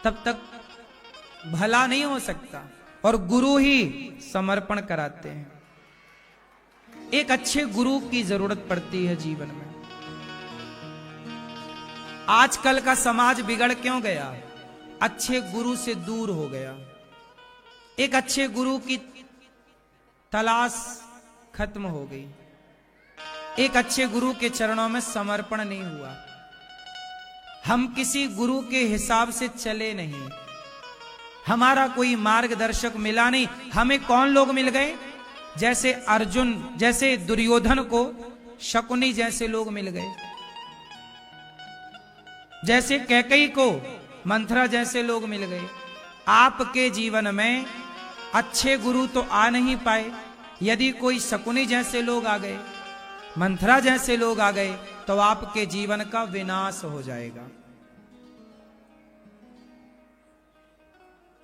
तब तक भला नहीं हो सकता, और गुरु ही समर्पण कराते हैं। एक अच्छे गुरु की जरूरत पड़ती है जीवन में। आजकल का समाज बिगड़ क्यों गया? अच्छे गुरु से दूर हो गया। एक अच्छे गुरु की तलाश खत्म हो गई। एक अच्छे गुरु के चरणों में समर्पण नहीं हुआ। हम किसी गुरु के हिसाब से चले नहीं, हमारा कोई मार्गदर्शक मिला नहीं। हमें कौन लोग मिल गए? जैसे अर्जुन, जैसे दुर्योधन को शकुनी जैसे लोग मिल गए, जैसे कैकेयी को मंथरा जैसे लोग मिल गए। आपके जीवन में अच्छे गुरु तो आ नहीं पाए। यदि कोई शकुनी जैसे लोग आ गए, मंथरा जैसे लोग आ गए, तो आपके जीवन का विनाश हो जाएगा।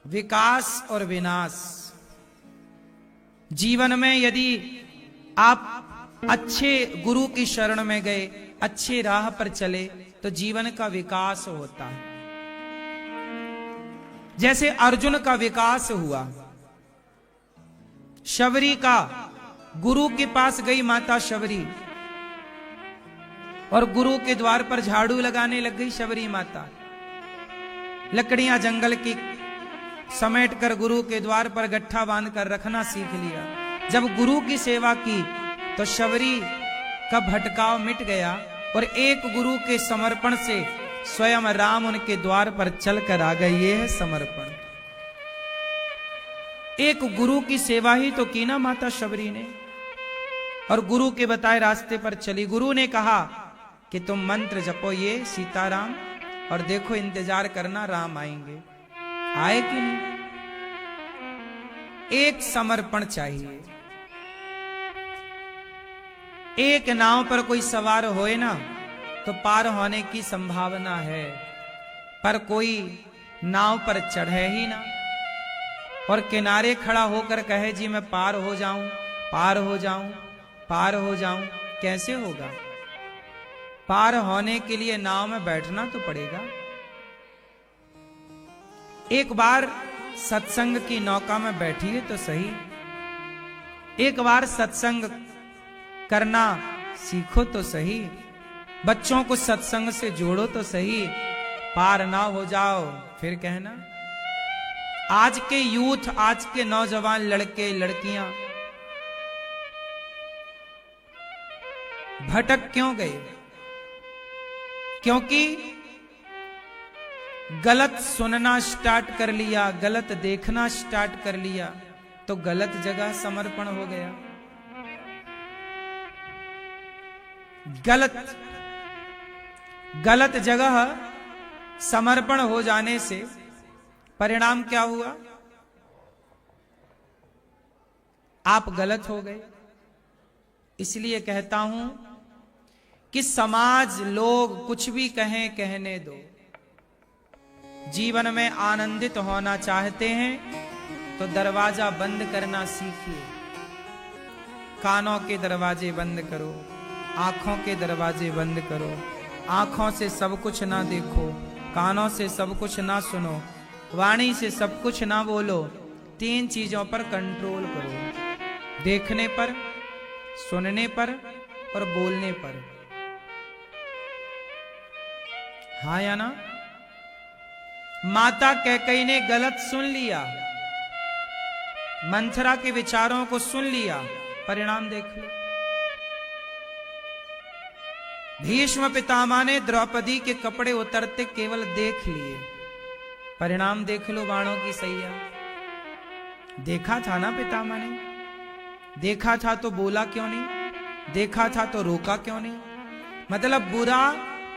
विकास और विनाश जीवन में, यदि आप अच्छे गुरु की शरण में गए, अच्छे राह पर चले, तो जीवन का विकास होता है। जैसे अर्जुन का विकास हुआ, शबरी का गुरु के पास गई माता शबरी, और गुरु के द्वार पर झाड़ू लगाने लग गई शबरी माता। लकड़ियां जंगल की समेट कर गुरु के द्वार पर गट्ठा बांध कर रखना सीख लिया। जब गुरु की सेवा की तो शबरी का भटकाव मिट गया, और एक गुरु के समर्पण से स्वयं राम उनके द्वार पर चलकर आ गए। ये है समर्पण। एक गुरु की सेवा ही तो की ना माता शबरी ने, और गुरु के बताए रास्ते पर चली। गुरु ने कहा कि तुम मंत्र जपो ये सीताराम, और देखो इंतजार करना राम आएंगे। आए कि नहीं? एक समर्पण चाहिए। एक नाव पर कोई सवार होए ना, तो पार होने की संभावना है, पर कोई नाव पर चढ़े ही ना, और किनारे खड़ा होकर कहे जी मैं पार हो जाऊं, पार हो जाऊं, पार हो जाऊं, कैसे होगा? पार होने के लिए नाव में बैठना तो पड़ेगा। एक बार सत्संग की नौका में बैठिए तो सही, एक बार सत्संग करना सीखो तो सही, बच्चों को सत्संग से जोड़ो तो सही। पार ना हो जाओ फिर कहना। आज के यूथ, आज के नौजवान लड़के लड़कियां भटक क्यों गए? क्योंकि गलत सुनना स्टार्ट कर लिया, गलत देखना स्टार्ट कर लिया, तो गलत जगह समर्पण हो गया। गलत जगह समर्पण हो जाने से परिणाम क्या हुआ? आप गलत हो गए। इसलिए कहता हूं कि समाज, लोग कुछ भी कहें, कहने दो। जीवन में आनंदित होना चाहते हैं तो दरवाजा बंद करना सीखिए। कानों के दरवाजे बंद करो, आंखों के दरवाजे बंद करो। आंखों से सब कुछ ना देखो, कानों से सब कुछ ना सुनो, वाणी से सब कुछ ना बोलो। 3 चीजों पर कंट्रोल करो, देखने पर, सुनने पर और बोलने पर। हाँ या ना? माता कैकेयी ने गलत सुन लिया, मंथरा के विचारों को सुन लिया, परिणाम देख लो। भीष्म पितामह ने द्रौपदी के कपड़े उतरते केवल देख लिए, परिणाम देख लो बाणों की सैया। देखा था ना पितामह ने? देखा था तो बोला क्यों नहीं? देखा था तो रोका क्यों नहीं? मतलब बुरा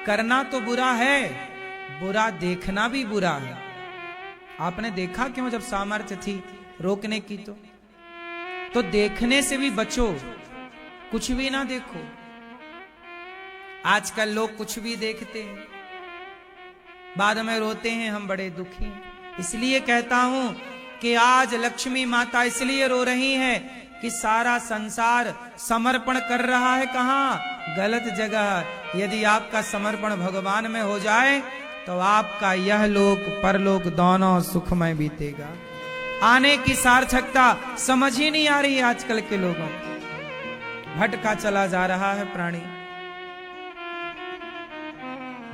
करना तो बुरा है, बुरा देखना भी बुरा है। आपने देखा क्यों जब सामर्थ्य थी रोकने की? तो देखने से भी बचो, कुछ भी ना देखो। आजकल लोग कुछ भी देखते हैं, बाद में रोते हैं, हम बड़े दुखी हैं। इसलिए कहता हूं कि आज लक्ष्मी माता इसलिए रो रही है कि सारा संसार समर्पण कर रहा है कहां? गलत जगह। यदि आपका समर्पण भगवान में हो जाए तो आपका यह लोक परलोक दोनों सुखमय बीतेगा। आने की सार्थकता समझ ही नहीं आ रही आजकल के लोगों को, भटका चला जा रहा है प्राणी।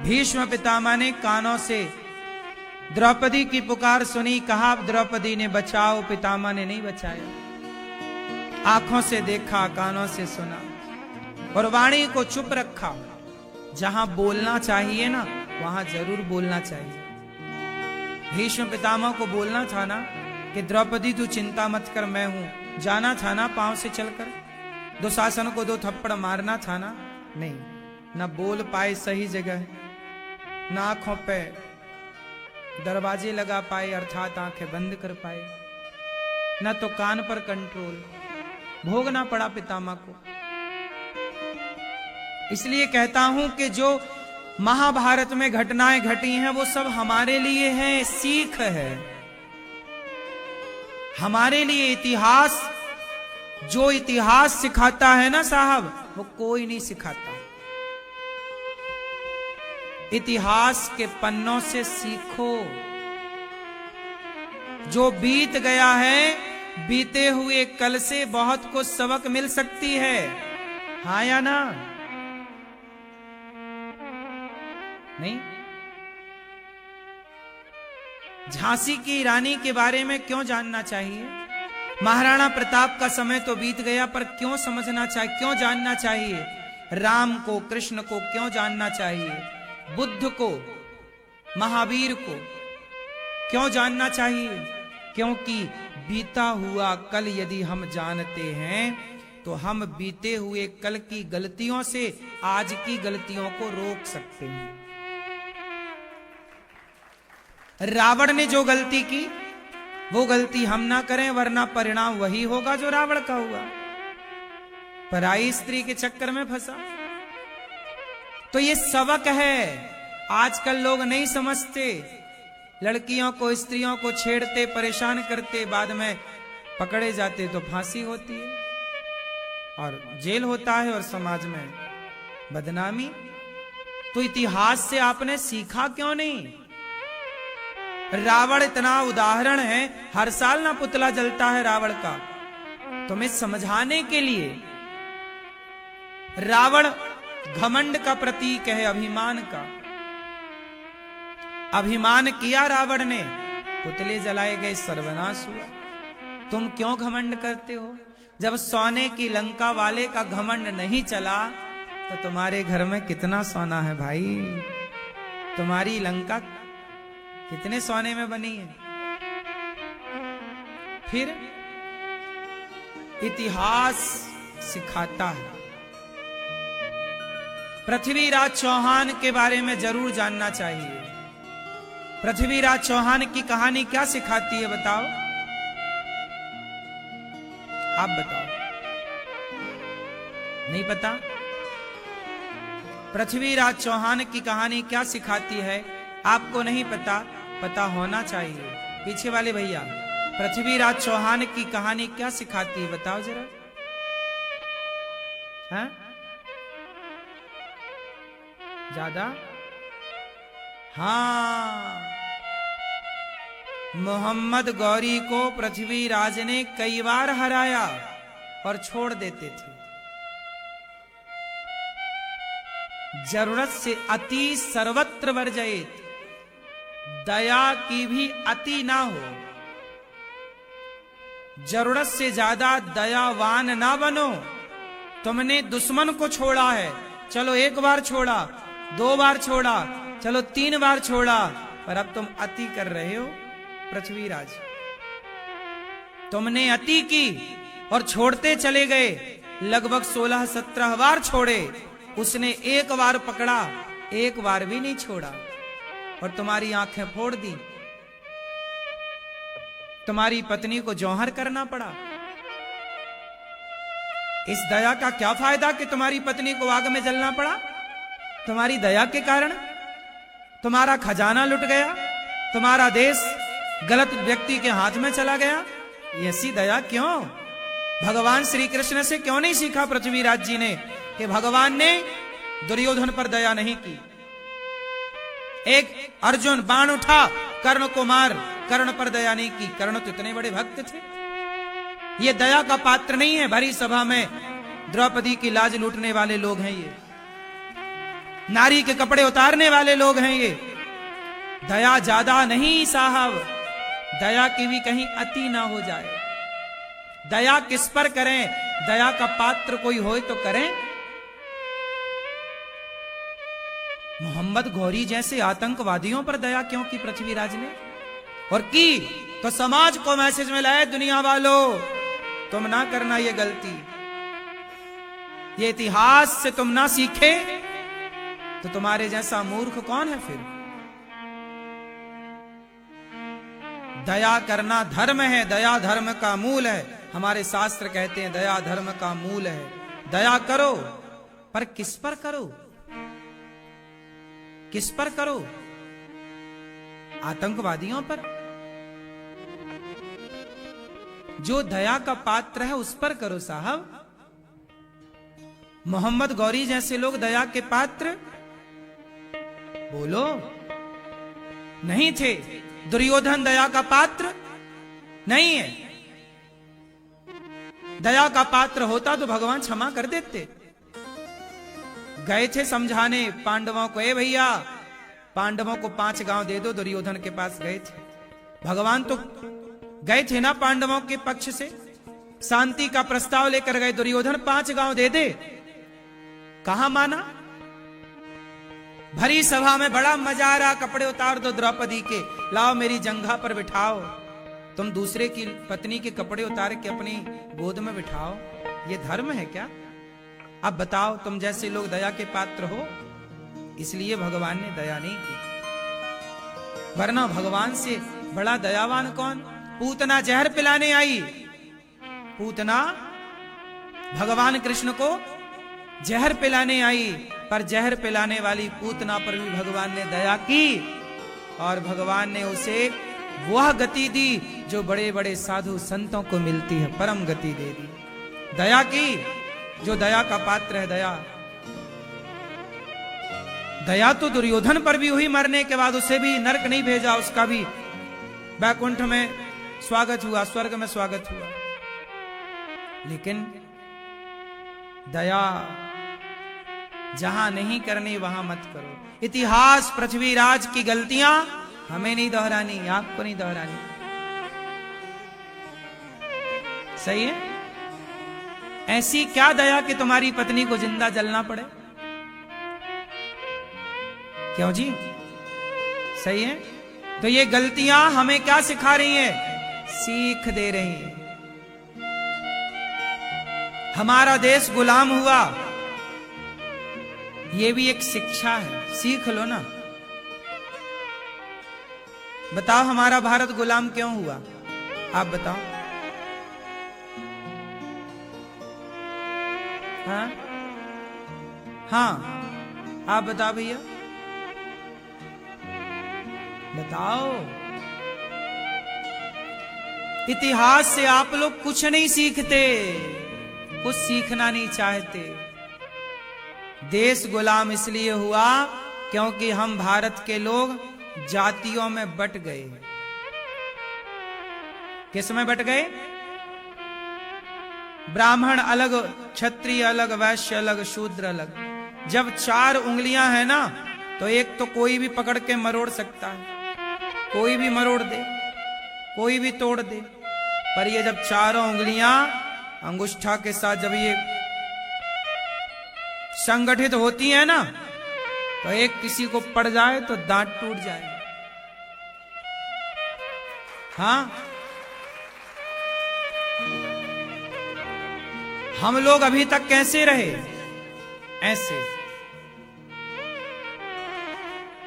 भीष्म पितामह ने कानों से द्रौपदी की पुकार सुनी, कहा द्रौपदी ने बचाओ, पितामह ने नहीं बचाया। आंखों से देखा, कानों से सुना और वाणी को चुप रखा। जहां बोलना चाहिए ना वहां जरूर बोलना चाहिए। भीष्म पितामह को बोलना था ना कि द्रौपदी तू चिंता मत कर, मैं हूं। जाना था ना पांव से चलकर, दुशासन को 2 थप्पड़ मारना था ना, नहीं। ना बोल पाए सही जगह, ना आंखों पे दरवाजे लगा पाए अर्थात आंखें बंद कर पाए, ना तो कान पर कंट्रोल, भोगना पड़ा पितामह को। इसलिए कहता हूं कि जो महाभारत में घटनाएं घटी हैं वो सब हमारे लिए हैं, सीख है हमारे लिए। इतिहास, जो इतिहास सिखाता है ना साहब, वो कोई नहीं सिखाता। इतिहास के पन्नों से सीखो। जो बीत गया है, बीते हुए कल से बहुत कुछ सबक मिल सकती है, हाँ या ना? नहीं? झांसी की रानी के बारे में क्यों जानना चाहिए? महाराणा प्रताप का समय तो बीत गया, पर क्यों समझना चाहिए, क्यों जानना चाहिए? राम को, कृष्ण को क्यों जानना चाहिए? बुद्ध को, महावीर को क्यों जानना चाहिए? क्योंकि बीता हुआ कल यदि हम जानते हैं तो हम बीते हुए कल की गलतियों से आज की गलतियों को रोक सकते हैं। रावण ने जो गलती की वो गलती हम ना करें, वरना परिणाम वही होगा जो रावण का हुआ। पराई स्त्री के चक्कर में फंसा। तो ये सबक है, आजकल लोग नहीं समझते। लड़कियों को, स्त्रियों को छेड़ते, परेशान करते, बाद में पकड़े जाते तो फांसी होती है और जेल होता है और समाज में बदनामी। तो इतिहास से आपने सीखा क्यों नहीं? रावण इतना उदाहरण है, हर साल ना पुतला जलता है रावण का, तुम्हें समझाने के लिए। रावण घमंड का प्रतीक है, अभिमान का। अभिमान किया रावण ने, पुतले जलाए गए, सर्वनाश हुआ। तुम क्यों घमंड करते हो? जब सोने की लंका वाले का घमंड नहीं चला तो तुम्हारे घर में कितना सोना है भाई? तुम्हारी लंका कितने सोने में बनी है? फिर इतिहास सिखाता है। पृथ्वीराज चौहान के बारे में जरूर जानना चाहिए। पृथ्वीराज चौहान की कहानी क्या सिखाती है बताओ? आप बताओ, नहीं पता? पृथ्वीराज चौहान की कहानी क्या सिखाती है आपको नहीं पता? पता होना चाहिए। पीछे वाले भैया, पृथ्वीराज चौहान की कहानी क्या सिखाती है बताओ जरा। हैं? ज्यादा? हाँ, मोहम्मद गौरी को पृथ्वीराज ने कई बार हराया और छोड़ देते थे। जरूरत से अति सर्वत्र वर्जयेत, दया की भी अति ना हो। जरूरत से ज्यादा दयावान ना बनो। तुमने दुश्मन को छोड़ा है, चलो 1 बार छोड़ा, 2 बार छोड़ा, चलो 3 बार छोड़ा, पर अब तुम अति कर रहे हो। पृथ्वीराज, तुमने अति की और छोड़ते चले गए। लगभग 16-17 बार छोड़े, उसने 1 बार पकड़ा, 1 बार भी नहीं छोड़ा और तुम्हारी आंखें फोड़ दी। तुम्हारी पत्नी को जौहर करना पड़ा। इस दया का क्या फायदा कि तुम्हारी पत्नी को आग में जलना पड़ा? तुम्हारी दया के कारण तुम्हारा खजाना लुट गया, तुम्हारा देश गलत व्यक्ति के हाथ में चला गया। ऐसी दया क्यों? भगवान श्री कृष्ण से क्यों नहीं सीखा पृथ्वीराज जी ने कि भगवान ने दुर्योधन पर दया नहीं की? एक अर्जुन बाण उठा, कर्ण को मार, कर्ण पर दया नहीं की। कर्ण तो इतने बड़े भक्त थे, ये दया का पात्र नहीं है। भरी सभा में द्रौपदी की लाज लूटने वाले लोग हैं ये, नारी के कपड़े उतारने वाले लोग हैं ये। दया ज्यादा नहीं साहब, दया की भी कहीं अति ना हो जाए। दया किस पर करें? दया का पात्र कोई हो तो करें। मोहम्मद गौरी जैसे आतंकवादियों पर दया क्यों की पृथ्वीराज ने? और की तो समाज को मैसेज मिला है, दुनिया वालों तुम ना करना ये गलती। ये इतिहास से तुम ना सीखे तो तुम्हारे जैसा मूर्ख कौन है फिर? दया करना धर्म है, दया धर्म का मूल है। हमारे शास्त्र कहते हैं दया धर्म का मूल है। दया करो, पर किस पर करो? किस पर करो? आतंकवादियों पर? जो दया का पात्र है उस पर करो साहब। मोहम्मद गौरी जैसे लोग दया के पात्र बोलो नहीं थे। दुर्योधन दया का पात्र नहीं है। दया का पात्र होता तो भगवान क्षमा कर देते। गए थे समझाने पांडवों को, ए भैया पांडवों को 5 गांव दे दो। दुर्योधन के पास गए थे, भगवान तो गए थे ना पांडवों के पक्ष से, शांति का प्रस्ताव लेकर गए। दुर्योधन 5 गांव दे दे, कहां माना? भरी सभा में बड़ा मजा आ रहा, कपड़े उतार दो द्रौपदी के, लाओ मेरी जंघा पर बिठाओ। तुम दूसरे की पत्नी के कपड़े उतार के अपनी गोद में बिठाओ, ये धर्म है क्या? अब बताओ, तुम जैसे लोग दया के पात्र हो, इसलिए भगवान ने दया नहीं की। वरना भगवान से बड़ा दयावान कौन? पूतना जहर पिलाने आई, पूतना भगवान कृष्ण को जहर पिलाने आई, पर जहर पिलाने वाली पूतना पर भी भगवान ने दया की और भगवान ने उसे वह गति दी जो बड़े बड़े साधु संतों को मिलती है, परम गति दे दी। दया की जो दया का पात्र है। दया तो दुर्योधन पर भी हुई, मरने के बाद उसे भी नरक नहीं भेजा, उसका भी वैकुंठ में स्वागत हुआ, स्वर्ग में स्वागत हुआ। लेकिन दया जहां नहीं करनी वहां मत करो। इतिहास पृथ्वीराज की गलतियां हमें नहीं दोहरानी, आपको नहीं दोहरानी। सही है? ऐसी क्या दया कि तुम्हारी पत्नी को जिंदा जलना पड़े? क्यों जी? सही है? तो ये गलतियां हमें क्या सिखा रही हैं? सीख दे रही हैं। हमारा देश गुलाम हुआ, ये भी एक शिक्षा है, सीख लो ना। बताओ हमारा भारत गुलाम क्यों हुआ? आप बताओ। हाँ हाँ, आप बताओ भैया, बताओ। इतिहास से आप लोग कुछ नहीं सीखते, कुछ सीखना नहीं चाहते। देश गुलाम इसलिए हुआ क्योंकि हम भारत के लोग जातियों में बट गए। किस में बट गए? ब्राह्मण अलग, क्षत्रिय अलग, वैश्य अलग, शूद्र अलग। जब 4 उंगलियां हैं ना, तो एक तो कोई भी पकड़ के मरोड़ सकता है, कोई भी मरोड़ दे, कोई भी तोड़ दे। पर ये जब 4 उंगलियां अंगुष्ठा के साथ जब ये संगठित होती है ना, तो एक किसी को पड़ जाए तो दांत टूट जाए। हाँ, हम लोग अभी तक कैसे रहे? ऐसे।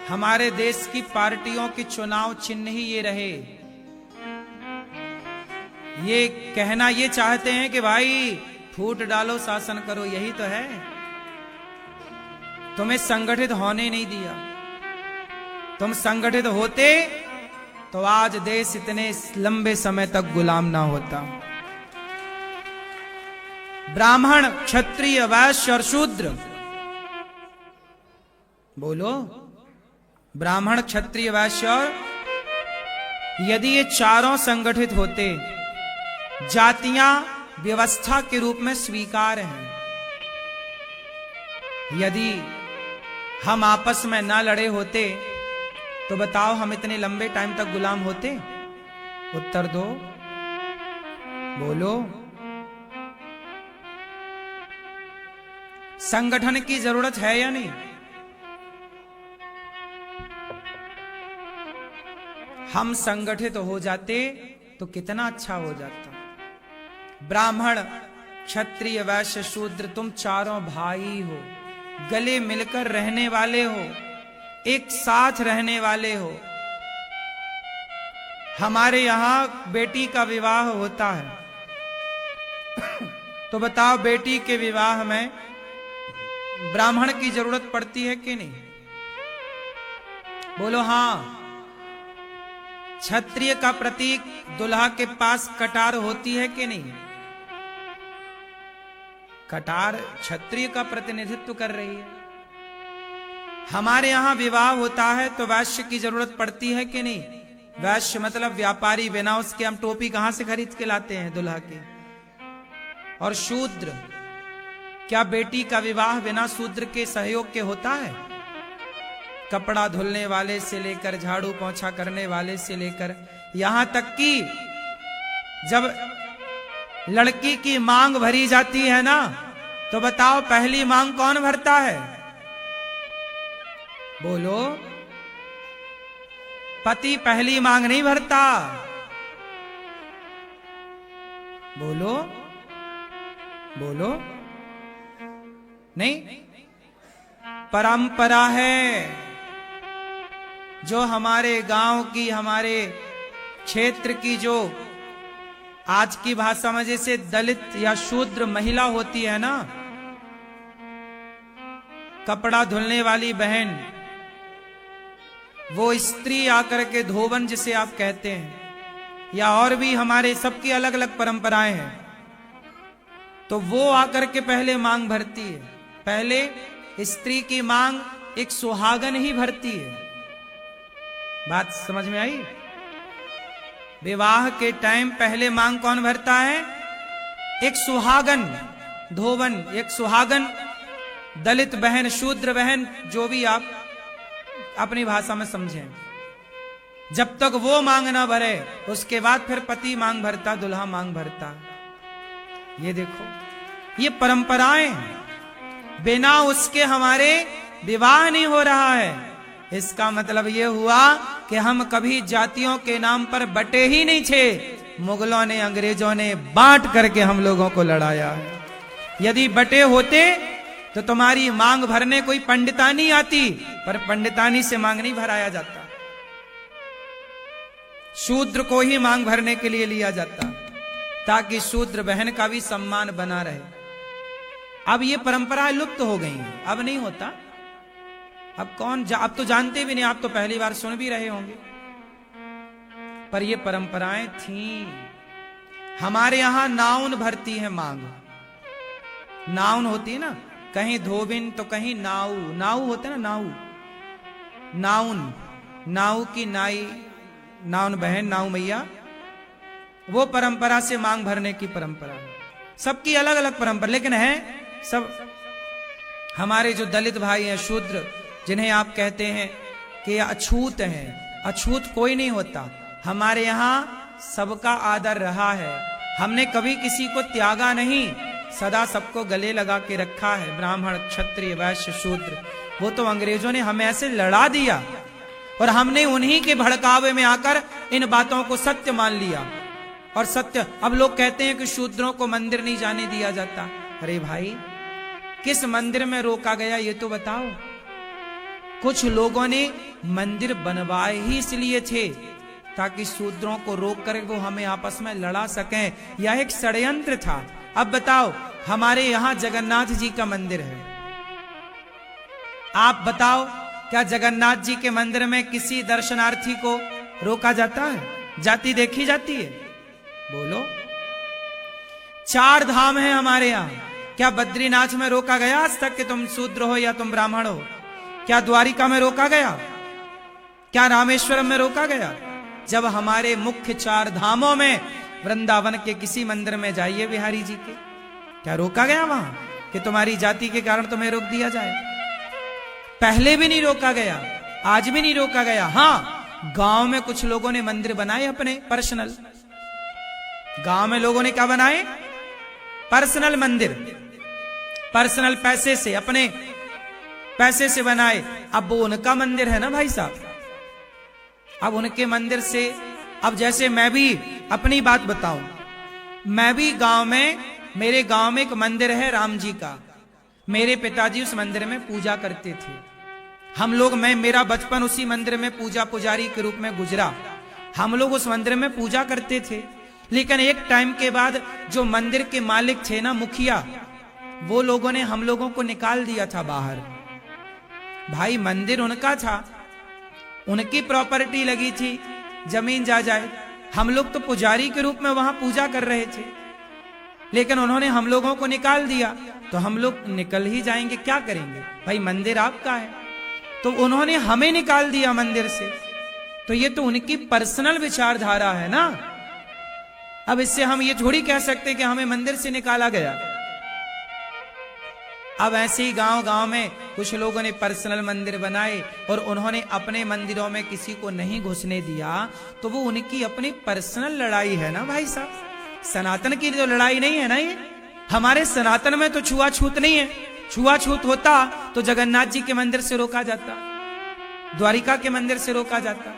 हमारे देश की पार्टियों की चुनाव चिन्ह ही ये रहे। ये कहना ये चाहते हैं कि भाई फूट डालो, शासन करो, यही तो है। तुम्हें संगठित होने नहीं दिया। तुम संगठित होते तो आज देश इतने लंबे समय तक गुलाम ना होता। ब्राह्मण, क्षत्रिय, वैश्य और शूद्र, बोलो, ब्राह्मण क्षत्रिय वैश्य और यदि ये चारों संगठित होते, जातियां व्यवस्था के रूप में स्वीकार हैं, यदि हम आपस में ना लड़े होते तो बताओ हम इतने लंबे टाइम तक गुलाम होते? उत्तर दो, बोलो। संगठन की जरूरत है या नहीं? हम संगठित हो जाते तो कितना अच्छा हो जाता। ब्राह्मण क्षत्रिय वैश्य शूद्र तुम चारों भाई हो, गले मिलकर रहने वाले हो, एक साथ रहने वाले हो। हमारे यहां बेटी का विवाह होता है तो बताओ बेटी के विवाह में ब्राह्मण की जरूरत पड़ती है कि नहीं? बोलो हां। क्षत्रिय का प्रतीक दुल्हा के पास कटार होती है कि नहीं? कटार क्षत्रिय का प्रतिनिधित्व कर रही है। हमारे यहां विवाह होता है तो वैश्य की जरूरत पड़ती है कि नहीं? वैश्य मतलब व्यापारी, बिना उसके हम टोपी कहां से खरीद के लाते हैं दुल्हा के? और शूद्र, क्या बेटी का विवाह बिना शूद्र के सहयोग के होता है? कपड़ा धुलने वाले से लेकर झाड़ू पोंछा करने वाले से लेकर यहां तक कि जब लड़की की मांग भरी जाती है ना, तो बताओ पहली मांग कौन भरता है? बोलो। पति पहली मांग नहीं भरता। बोलो बोलो। नहीं, परंपरा है जो हमारे गांव की, हमारे क्षेत्र की, जो आज की भाषा में जैसे दलित या शूद्र महिला होती है ना, कपड़ा धुलने वाली बहन, वो स्त्री आकर के धोबन जिसे आप कहते हैं, या और भी हमारे सबकी अलग अलग परंपराएं हैं, तो वो आकर के पहले मांग भरती है। पहले स्त्री की मांग एक सुहागन ही भरती है। बात समझ में आई? विवाह के टाइम पहले मांग कौन भरता है? एक सुहागन धोबन, एक सुहागन दलित बहन, शूद्र बहन, जो भी आप अपनी भाषा में समझें। जब तक वो मांग ना भरे उसके बाद फिर पति मांग भरता, दुल्हा मांग भरता। ये देखो, ये परंपराएं हैं। बिना उसके हमारे विवाह नहीं हो रहा है। इसका मतलब ये हुआ कि हम कभी जातियों के नाम पर बटे ही नहीं थे। मुगलों ने, अंग्रेजों ने बांट करके हम लोगों को लड़ाया है। यदि बटे होते तो तुम्हारी मांग भरने कोई पंडितानी आती, पर पंडितानी से मांग नहीं भराया जाता। शूद्र को ही मांग भरने के लिए लिया जाता, ताकि शूद्र बहन का भी सम्मान बना रहे। अब ये परंपरा लुप्त हो गई है, अब नहीं होता। अब अब तो जानते भी नहीं, आप तो पहली बार सुन भी रहे होंगे, पर ये परंपराएं थीं। हमारे यहां नाउन भरती है मांग। नाउन होती है ना, कहीं धोबिन तो कहीं नाऊ। नाऊ होते ना, नाऊ, नाउन, नाऊ की नाई, नाउन बहन, नाऊ मैया, वो परंपरा से मांग भरने की परंपरा है। सबकी अलग अलग परंपरा, लेकिन है सब। हमारे जो दलित भाई हैं, शूद्र, जिन्हें आप कहते हैं कि अछूत हैं, अछूत कोई नहीं होता। हमारे यहाँ सबका आदर रहा है। हमने कभी किसी को त्यागा नहीं, सदा सबको गले लगा के रखा है। ब्राह्मण, क्षत्रिय, वैश्य, शूद्र। वो तो अंग्रेजों ने हमें ऐसे लड़ा दिया और हमने उन्हीं के भड़कावे में आकर इन बातों को सत्य मान लिया। और सत्य, अब लोग कहते हैं कि शूद्रों को मंदिर नहीं जाने दिया जाता। अरे भाई, किस मंदिर में रोका गया ये तो बताओ। कुछ लोगों ने मंदिर बनवाए ही इसलिए थे ताकि शूद्रों को रोक कर वो हमें आपस में लड़ा सकें। यह एक षड्यंत्र था। अब बताओ, हमारे यहां जगन्नाथ जी का मंदिर है। आप बताओ, क्या जगन्नाथ जी के मंदिर में किसी दर्शनार्थी को रोका जाता है? जाति देखी जाती है? बोलो। 4 धाम है हमारे यहां। क्या बद्रीनाथ में रोका गया आज तक कि तुम शूद्र हो या तुम ब्राह्मण हो? क्या द्वारिका में रोका गया? क्या रामेश्वरम में रोका गया? जब हमारे मुख्य 4 धामों में वृंदावन के किसी मंदिर में जाइए बिहारी जी के, क्या रोका गया वहां कि तुम्हारी जाति के कारण तुम्हें रोक दिया जाए? पहले भी नहीं रोका गया, आज भी नहीं रोका गया। हां, गांव में कुछ लोगों ने मंदिर बनाए अपने पर्सनल। गांव में लोगों ने क्या बनाए? पर्सनल मंदिर, पर्सनल पैसे से, अपने पैसे से बनाए। अब वो उनका मंदिर है ना भाई साहब। अब उनके मंदिर से, अब जैसे मैं भी अपनी बात बताऊं, मैं भी गांव में, मेरे गांव में एक मंदिर है राम जी का। मेरे पिताजी उस मंदिर में पूजा करते थे। हम लोग, मेरा बचपन उसी मंदिर में पूजा पुजारी के रूप में गुजरा। हम लोग उस मंदिर में पूजा करते थे। लेकिन एक टाइम के बाद जो मंदिर के मालिक थे ना, मुखिया, वो लोगों ने हम लोगों को निकाल दिया था बाहर। भाई मंदिर उनका था, उनकी प्रॉपर्टी लगी थी, जमीन जायदाद। हम लोग तो पुजारी के रूप में वहां पूजा कर रहे थे, लेकिन उन्होंने हम लोगों को निकाल दिया। तो हम लोग निकल ही जाएंगे, क्या करेंगे भाई? मंदिर आपका है। तो उन्होंने हमें निकाल दिया मंदिर से, तो ये तो उनकी पर्सनल विचारधारा है ना। अब इससे हम ये थोड़ी कह सकते कि हमें मंदिर से निकाला गया। अब ऐसे ही गांव गांव में कुछ लोगों ने पर्सनल मंदिर बनाए और उन्होंने अपने मंदिरों में किसी को नहीं घुसने दिया। तो वो उनकी अपनी पर्सनल लड़ाई है ना भाई साहब। सनातन की तो लड़ाई नहीं है ना ये। हमारे सनातन में तो छुआछूत नहीं है। छुआछूत होता तो जगन्नाथ जी के मंदिर से रोका जाता, द्वारिका के मंदिर से रोका जाता,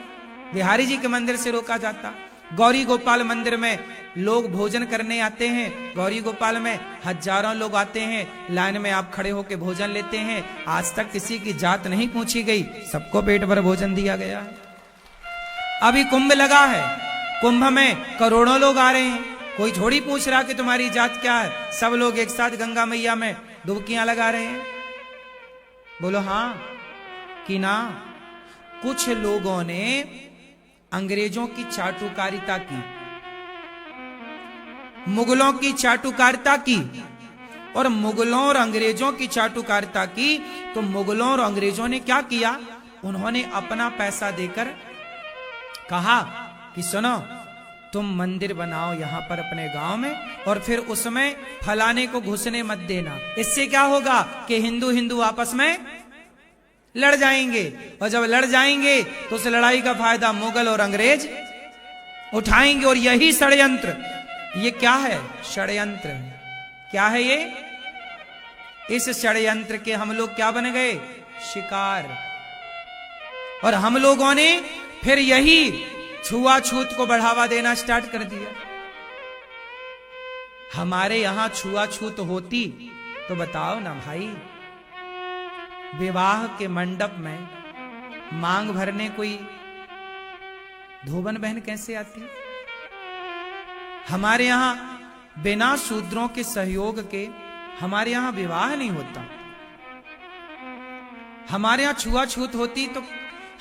बिहारी जी के मंदिर से रोका जाता। गौरी गोपाल मंदिर में लोग भोजन करने आते हैं। गौरी गोपाल में हजारों लोग आते हैं, लाइन में आप खड़े होकर भोजन लेते हैं। आज तक किसी की जात नहीं पूछी गई, सबको पेट भर भोजन दिया गया है। अभी कुंभ लगा है, कुंभ में करोड़ों लोग आ रहे हैं। कोई थोड़ी पूछ रहा कि तुम्हारी जात क्या है। सब लोग एक साथ गंगा मैया में डुबकियां लगा रहे हैं। बोलो हाँ कि ना? कुछ लोगों ने अंग्रेजों की चाटुकारिता की, मुगलों की चाटुकारिता की, और मुगलों और अंग्रेजों की चाटुकारिता की। तो मुगलों और अंग्रेजों ने क्या किया? उन्होंने अपना पैसा देकर कहा कि सुनो, तुम मंदिर बनाओ यहां पर अपने गांव में, और फिर उसमें फलाने को घुसने मत देना। इससे क्या होगा कि हिंदू हिंदू आपस में लड़ जाएंगे, और जब लड़ जाएंगे तो उस लड़ाई का फायदा मुगल और अंग्रेज उठाएंगे। और यही षड्यंत्र, ये क्या है? षड्यंत्र। क्या है ये? इस षड्यंत्र के हम लोग क्या बन गए? शिकार। और हम लोगों ने फिर यही छुआछूत को बढ़ावा देना स्टार्ट कर दिया। हमारे यहां छुआछूत होती तो बताओ ना भाई, विवाह के मंडप में मांग भरने कोई धोबन बहन कैसे आती? हमारे यहां बिना शूद्रों के सहयोग के हमारे यहां विवाह नहीं होता। हमारे यहां छुआछूत होती तो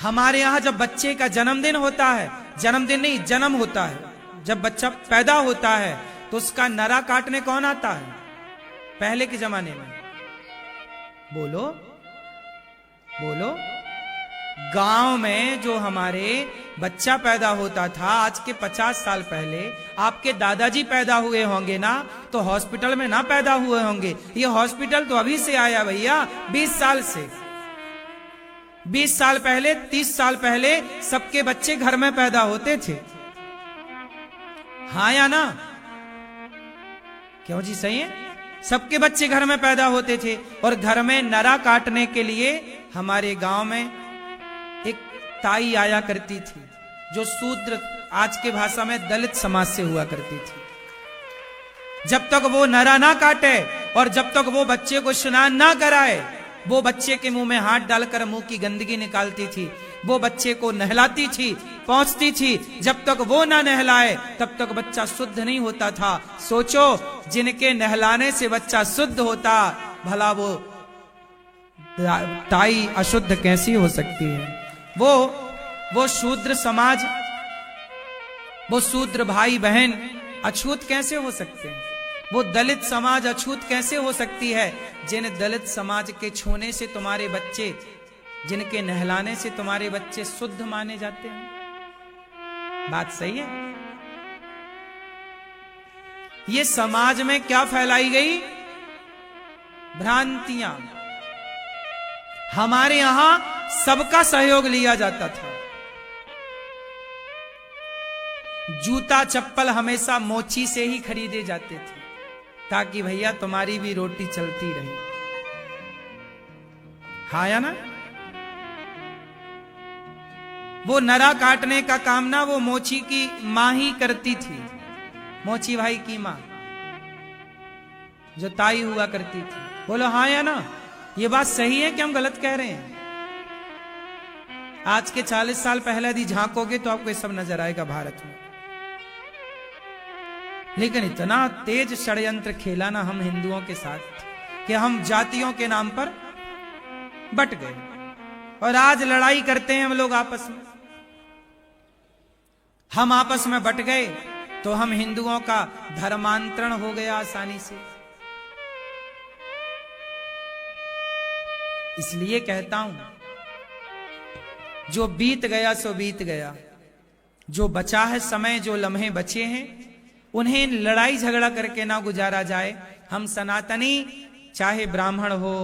हमारे यहां जब बच्चे का जन्मदिन होता है, जन्मदिन नहीं जन्म होता है, जब बच्चा पैदा होता है तो उसका नरा काटने कौन आता है? पहले के जमाने में बोलो बोलो। गांव में जो हमारे बच्चा पैदा होता था, आज के 50 साल पहले आपके दादाजी पैदा हुए होंगे ना, तो हॉस्पिटल में ना पैदा हुए होंगे। ये हॉस्पिटल तो अभी से आया भैया, 20 साल से। 20 साल पहले, 30 साल पहले सबके बच्चे घर में पैदा होते थे। हाँ या ना? क्यों जी? सही है। सबके बच्चे घर में पैदा होते थे, और घर में नरा काटने के लिए हमारे गांव में एक ताई आया करती थी, जो शूद्र, आज के भाषा में दलित समाज से हुआ करती थी। जब तक वो नरा ना काटे और जब तक वो बच्चे को स्नान ना कराए, वो बच्चे के मुंह में हाथ डालकर मुंह की गंदगी निकालती थी। वो बच्चे को नहलाती थी, पहुंचती थी। जब तक वो ना नहलाए तब तक बच्चा शुद्ध नहीं होता था। सोचो, जिनके नहलाने से बच्चा शुद्ध होता, भला वो ताई अशुद्ध कैसी हो सकती है? वो शूद्र समाज, वो शूद्र भाई बहन अछूत कैसे हो सकते हैं? वो दलित समाज अछूत कैसे हो सकती है? जिन दलित समाज के छूने से तुम्हारे बच्चे जिनके नहलाने से तुम्हारे बच्चे शुद्ध माने जाते हैं। बात सही है। ये समाज में क्या फैलाई गई भ्रांतियां। हमारे यहां सबका सहयोग लिया जाता था। जूता चप्पल हमेशा मोची से ही खरीदे जाते थे, ताकि भैया तुम्हारी भी रोटी चलती रहे। हाँ या ना? वो नरा काटने का काम ना वो मोची की मां ही करती थी। मोची भाई की मां जो ताई हुआ करती थी। बोलो हाँ या ना? ये बात सही है कि हम गलत कह रहे हैं? आज के 40 साल पहले यदि झांकोगे तो आपको ये सब नजर आएगा भारत में। लेकिन इतना तेज षड्यंत्र खेला ना हम हिंदुओं के साथ कि हम जातियों के नाम पर बट गए, और आज लड़ाई करते हैं हम लोग आपस में। हम आपस में बट गए तो हम हिंदुओं का धर्मांतरण हो गया आसानी से। इसलिए कहता हूं, जो बीत गया सो बीत गया। जो बचा है समय, जो लम्हे बचे हैं, उन्हें लड़ाई झगड़ा करके ना गुजारा जाए। हम सनातनी, चाहे ब्राह्मण हो,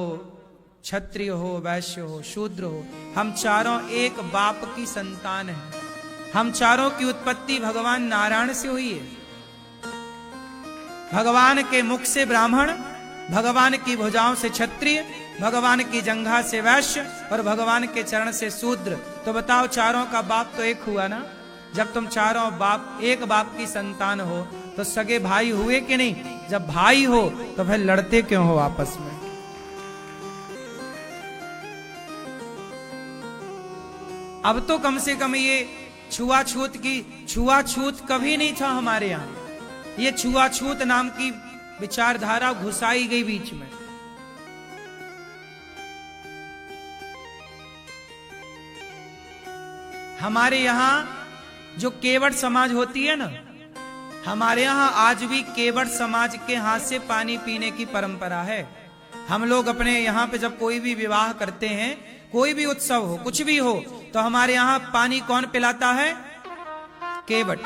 क्षत्रिय हो, वैश्य हो, शूद्र हो, हम चारों एक बाप की संतान हैं। हम चारों की उत्पत्ति भगवान नारायण से हुई है। भगवान के मुख से ब्राह्मण, भगवान की भुजाओं से क्षत्रिय, भगवान की जंघा से वैश्य और भगवान के चरण से शूद्र। तो बताओ, चारों का बाप तो एक हुआ ना? जब तुम चारों बाप एक बाप की संतान हो तो सगे भाई हुए कि नहीं? जब भाई हो तो फिर लड़ते क्यों हो आपस में? अब तो कम से कम ये छुआछूत कभी नहीं था हमारे यहां। ये छुआछूत नाम की विचारधारा घुसाई गई बीच में। हमारे यहां जो केवट समाज होती है ना, हमारे यहां आज भी केवट समाज के हाथ से पानी पीने की परंपरा है। हम लोग अपने यहां पे जब कोई भी विवाह करते हैं, कोई भी उत्सव हो, कुछ भी हो, तो हमारे यहां पानी कौन पिलाता है? केवट।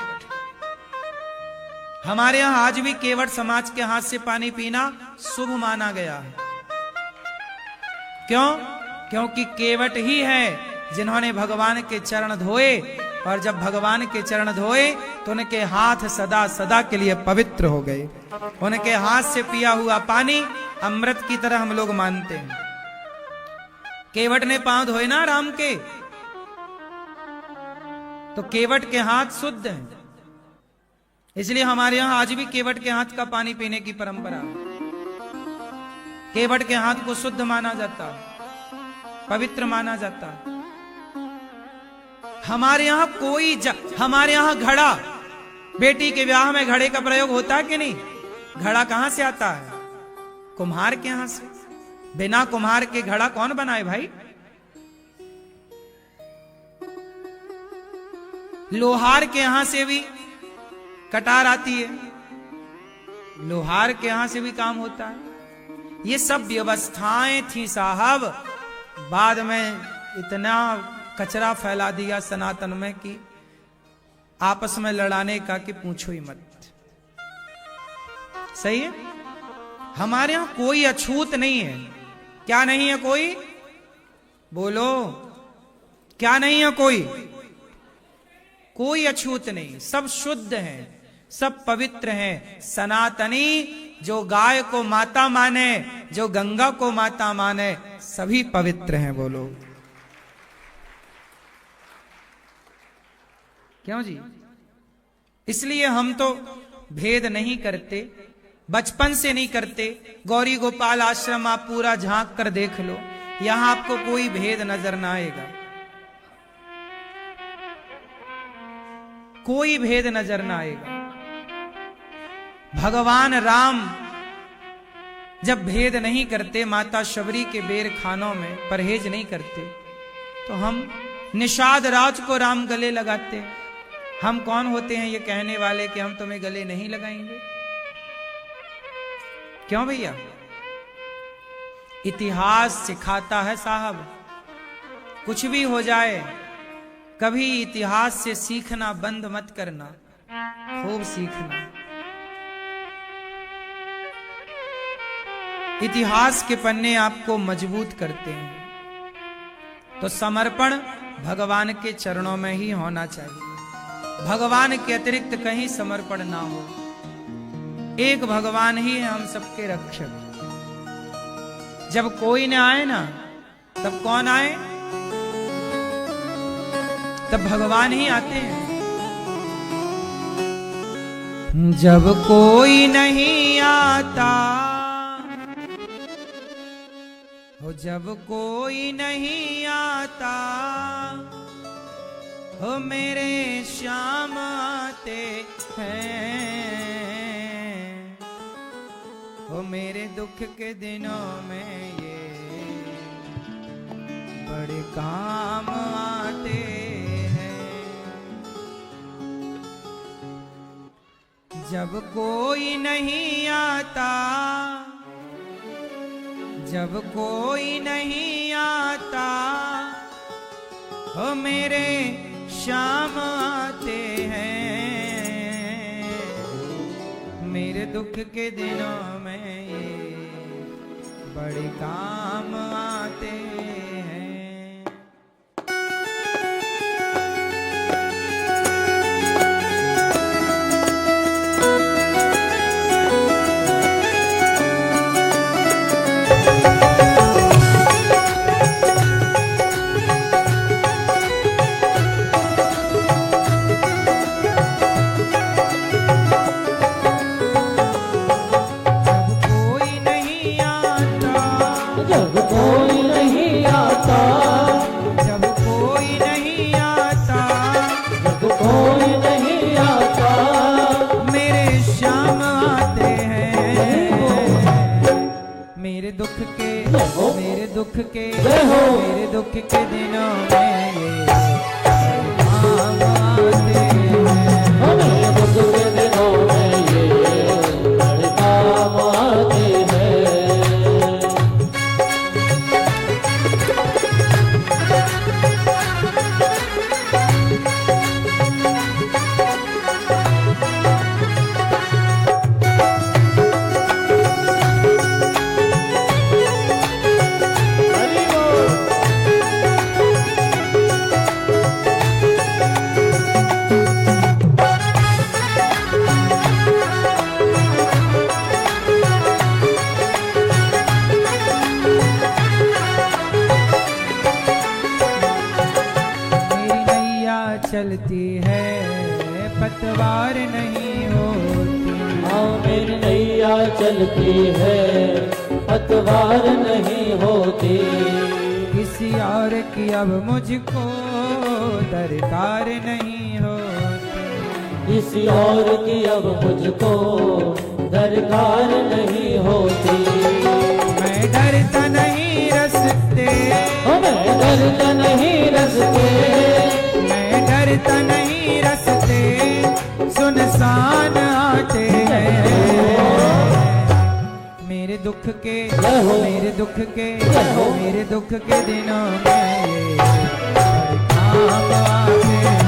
हमारे यहां आज भी केवट समाज के हाथ से पानी पीना शुभ माना गया है। क्यों? क्योंकि केवट ही है जिन्होंने भगवान के चरण धोए, और जब भगवान के चरण धोए तो उनके हाथ सदा सदा के लिए पवित्र हो गए। उनके हाथ से पिया हुआ पानी अमृत की तरह हम लोग मानते हैं। केवट ने पांव धोए ना राम के, तो केवट के हाथ शुद्ध हैं। इसलिए हमारे यहां आज भी केवट के हाथ का पानी पीने की परंपरा है। केवट के हाथ को शुद्ध माना जाता, पवित्र माना जाता। हमारे यहां हमारे यहां घड़ा, बेटी के ब्याह में घड़े का प्रयोग होता है कि नहीं? घड़ा कहां से आता है? कुम्हार के यहां से। बिना कुम्हार के घड़ा कौन बनाए भाई? लोहार के यहां से भी कटार आती है, लोहार के यहां से भी काम होता है। ये सब व्यवस्थाएं थी साहब। बाद में इतना कचरा फैला दिया सनातन में कि आपस में लड़ाने का कि पूछो ही मत। सही है? हमारे यहां कोई अछूत नहीं है। क्या नहीं है कोई? बोलो, क्या नहीं है कोई? कोई अछूत नहीं, सब शुद्ध हैं, सब पवित्र हैं। सनातनी जो गाय को माता माने, जो गंगा को माता माने, सभी पवित्र हैं। बोलो क्यों जी? इसलिए हम तो भेद नहीं करते, बचपन से नहीं करते। गौरी गोपाल आश्रम आप पूरा झांक कर देख लो, यहां आपको कोई भेद नजर ना आएगा, कोई भेद नजर ना आएगा। भगवान राम जब भेद नहीं करते, माता शबरी के बेर खानों में परहेज नहीं करते, तो हम निषाद राज को राम गले लगाते। हम कौन होते हैं ये कहने वाले कि हम तुम्हें गले नहीं लगाएंगे? क्यों भैया? इतिहास सिखाता है साहब, कुछ भी हो जाए, कभी इतिहास से सीखना बंद मत करना, खूब सीखना। इतिहास के पन्ने आपको मजबूत करते हैं। तो समर्पण भगवान के चरणों में ही होना चाहिए। भगवान के अतिरिक्त कहीं समर्पण ना हो। एक भगवान ही है हम सबके रक्षक। जब कोई न आए ना, तब कौन आए? तब भगवान ही आते हैं। जब कोई नहीं आता हो, जब कोई नहीं आता हो, मेरे श्याम आते हैं। हो मेरे दुख के दिनों में ये बड़े काम आते हैं। जब कोई नहीं आता, जब कोई नहीं आता हो, मेरे श्याम आते हैं। मेरे दुख के दिनों में ये बड़े काम आते हैं। मेरे दुख के दिनों में ये काम आते हैं। मेरे दुख के दिनों में ये बड़े काम आते हैं। चलती है पतवार नहीं होती। हाँ मेरी नैया चलती है पतवार नहीं होती। किसी और की अब मुझको दरकार नहीं होती। किसी और की अब मुझको दरकार नहीं होती। मैं डरता नहीं रसते, मैं डरता नहीं रसते, डरता नहीं रसते सुनसान आते हैं। मेरे दुख के मेरे दुख के मेरे दुख के दिनों में ये काम आते हैं।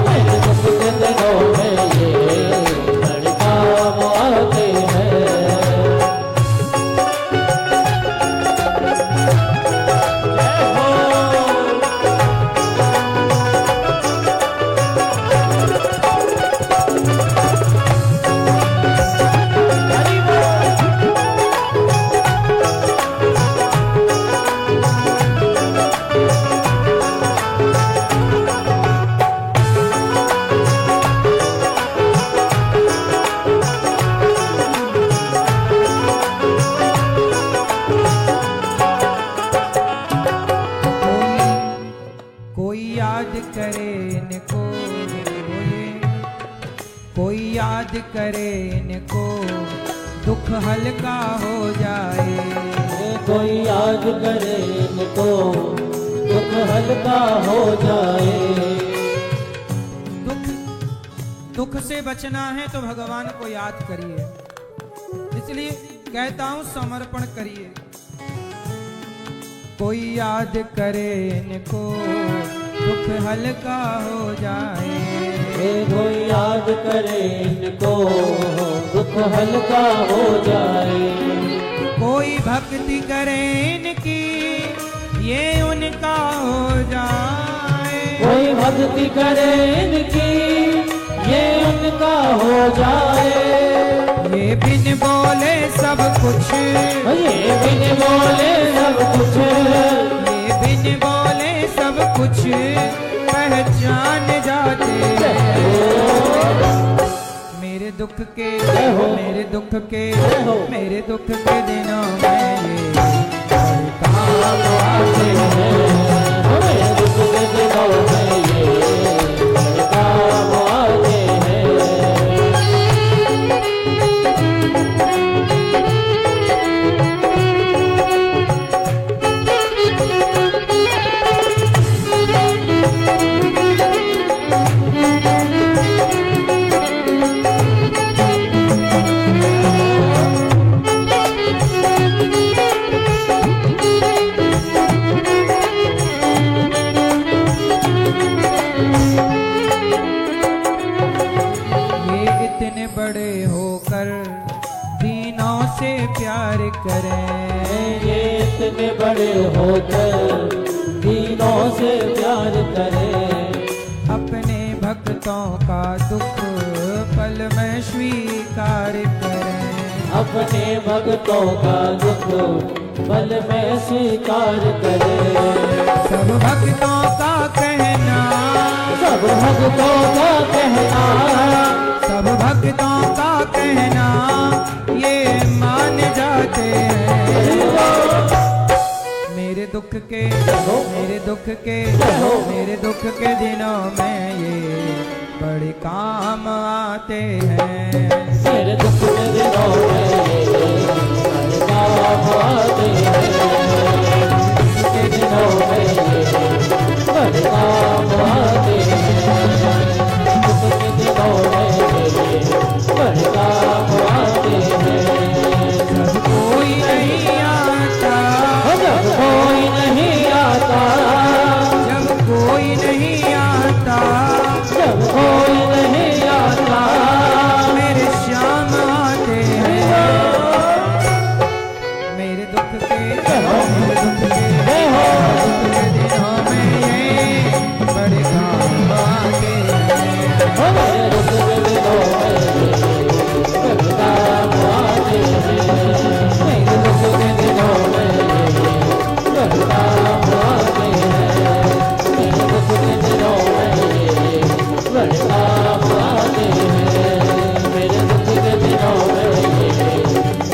मेरे दुख के दिनों में ये बड़े काम आते हैं। याद करे इनको दुख हल्का हो जाए। कोई याद करे इनको दुख हल्का हो जाए। दुख से बचना है तो भगवान को याद करिए। इसलिए कहता हूं समर्पण करिए। कोई याद करे इनको दुख हल्का हो जाए। कोई याद करे इनको दुख हल्का हो जाए। कोई भक्ति करे इनकी ये उनका हो जाए। कोई भक्ति करे इनकी ये उनका हो जाए। ये बिन बोले सब कुछ, ये बिन बोले सब कुछ, ये बिन बोले सब कुछ पहचान जाते मेरे दुख के, मेरे दुख के, मेरे दुख के दिनों में ये काम आते हैं। मेरे दुख के दिनों में ये काम आते हैं। बड़े होकर दीनों से प्यार करें। ये इतने बड़े होकर दीनों से प्यार करें। अपने भक्तों का दुख पल में स्वीकार करें। अपने भक्तों का दुख पल में स्वीकार करें। सब भक्तों का कहना, सब भक्तों का कहना, सब भक्तों का कहना ये मान जाते हैं। मेरे दुख के, मेरे दुख के, मेरे दुख के दिनों में ये बड़े काम आते हैं। मेरे दुख के दिनों में ये बड़े काम आते हैं। के दिनों में ये बड़े काम आते हैं। दुख के दिनों में बड़े काम आते हैं। जब कोई नहीं आता, जब कोई नहीं आता, जब कोई नहीं आता, जब कोई नहीं आता, मेरे श्याम आते हैं। मेरे दुख के, मेरे दुख के, दुख के दिनों में ये बड़े काम आते हैं। मेरे दुख के दिनों में बड़े काम आते हैं। मेरे दुख के दिनों में बड़े काम आते हैं। मेरे दुख के दिनों में बड़े काम आते हैं। मेरे दुख के दिनों में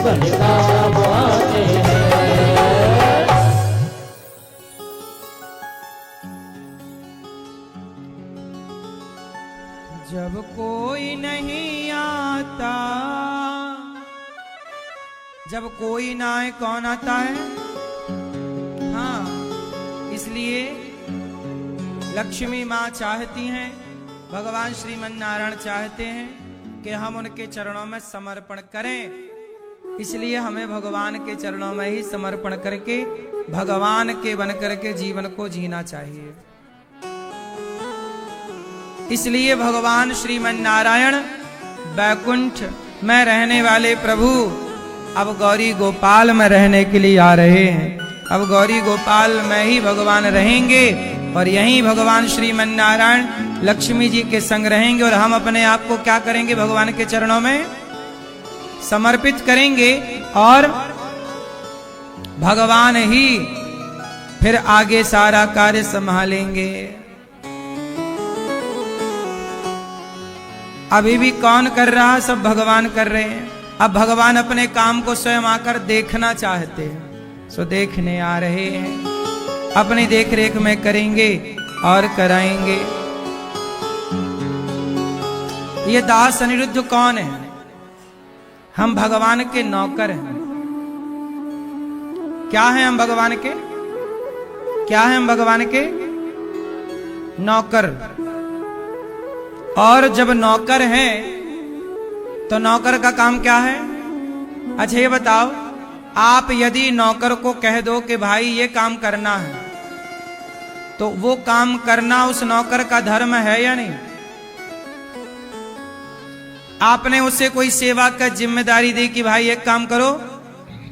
बड़े काम आते हैं। जब कोई नहीं आता, जब कोई ना आए कौन आता है? हाँ, इसलिए लक्ष्मी माँ चाहती हैं, भगवान श्रीमन नारायण चाहते हैं कि हम उनके चरणों में समर्पण करें। इसलिए हमें भगवान के चरणों में ही समर्पण करके भगवान के बन करके जीवन को जीना चाहिए। इसलिए भगवान श्रीमन नारायण बैकुंठ में रहने वाले प्रभु अब गौरी गोपाल में रहने के लिए आ रहे हैं। अब गौरी गोपाल में ही भगवान रहेंगे और यहीं भगवान श्रीमन नारायण लक्ष्मी जी के संग रहेंगे और हम अपने आप को क्या करेंगे? भगवान के चरणों में समर्पित करेंगे और भगवान ही फिर आगे सारा कार्य संभालेंगे। अभी भी कौन कर रहा? सब भगवान कर रहे हैं। अब भगवान अपने काम को स्वयं आकर देखना चाहते हैं, सो देखने आ रहे हैं। अपनी देख रेख में करेंगे और कराएंगे। ये दास अनिरुद्ध कौन है? हम भगवान के नौकर हैं। क्या हैं हम भगवान के? क्या हैं हम भगवान के? नौकर। और जब नौकर हैं तो नौकर का काम क्या है? अच्छा ये बताओ, आप यदि नौकर को कह दो कि भाई ये काम करना है, तो वो काम करना उस नौकर का धर्म है या नहीं? आपने उसे कोई सेवा का जिम्मेदारी दी कि भाई एक काम करो,